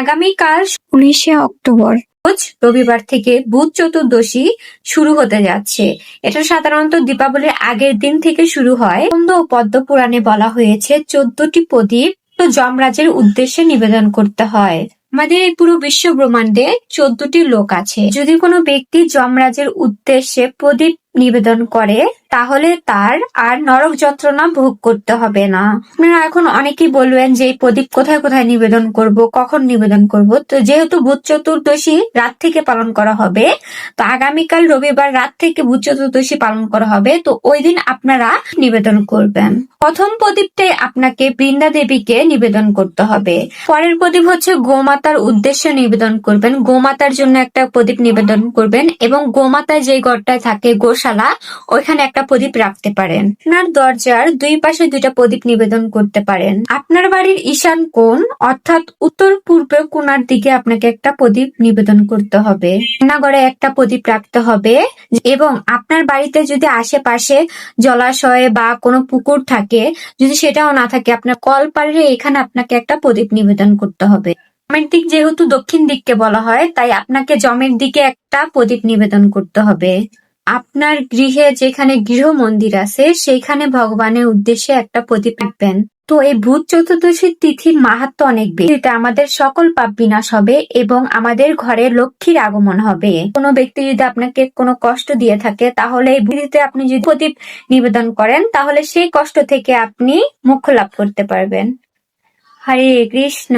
আগামীকাল 19শে অক্টোবর রোজ রবিবার থেকে ভূত চতুর্দশী শুরু হতে যাচ্ছে। এটা সাধারণত দীপাবলির আগের দিন থেকে শুরু হয়। স্কন্দ ও পদ্ম পুরাণে বলা হয়েছে 14টি প্রদীপ যমরাজের উদ্দেশ্যে নিবেদন করতে হয়। আমাদের এই পুরো বিশ্ব ব্রহ্মাণ্ডে 14টি লোক আছে। যদি কোনো ব্যক্তি যমরাজের উদ্দেশ্যে প্রদীপ নিবেদন করে তাহলে তার আর নরক যন্ত্রণা ভোগ করতে হবে না। আপনারা এখন অনেকেই বলবেন যে এই প্রদীপ কোথায় কোথায় নিবেদন করব, কখন নিবেদন করব। তো যেহেতু ভূত চতুর্দশী রাত থেকে পালন করা হবে, তো আগামীকাল রবিবার রাত থেকে ভূত চতুর্দশী পালন করা হবে, তো ওই দিন আপনারা নিবেদন করবেন। প্রথম প্রদীপটাই আপনাকে বৃন্দা দেবীকে নিবেদন করতে হবে। পরের প্রদীপ হচ্ছে গোমাতার উদ্দেশ্যে নিবেদন করবেন। গোমাতার জন্য একটা প্রদীপ নিবেদন করবেন এবং গোমাতা যে ঘরটায় থাকে গোশালা, ওইখানে একটা প্রদীপ রাখতে পারেন। আপনার দরজার দুই পাশে দুইটা প্রদীপ নিবেদন করতে পারেন। আপনার বাড়ির ঈশান কোণ অর্থাৎ উত্তর পূর্বে কোণার দিকে আপনাকে একটা প্রদীপ নিবেদন করতে হবে। রান্নাঘরে একটা প্রদীপ রাখতে হবে এবং আপনার বাড়িতে যদি আশেপাশে জলাশয় বা কোনো পুকুর থাকে, যদি সেটাও না থাকে, আপনার কলপাড়ে এখানে আপনাকে একটা প্রদীপ নিবেদন করতে হবে। জমের দিক যেহেতু দক্ষিণ দিককে বলা হয়, তাই আপনাকে জমের দিকে একটা প্রদীপ নিবেদন করতে হবে। আপনার গৃহে যেখানে গৃহ মন্দির আছে সেইখানে ভগবানের উদ্দেশ্যে একটা প্রদীপ রাখবেন। তো এই ভূত চতুর্দশীর তিথির মাহাত্ম্য অনেক বেশি। আমাদের সকল পাপ বিনাশ হবে এবং আমাদের ঘরে লক্ষ্মীর আগমন হবে। কোনো ব্যক্তি যদি আপনাকে কোনো কষ্ট দিয়ে থাকে তাহলে এই ভূতিতে আপনি যদি প্রদীপ নিবেদন করেন তাহলে সেই কষ্ট থেকে আপনি মোক্ষ লাভ করতে পারবেন। হরে কৃষ্ণ।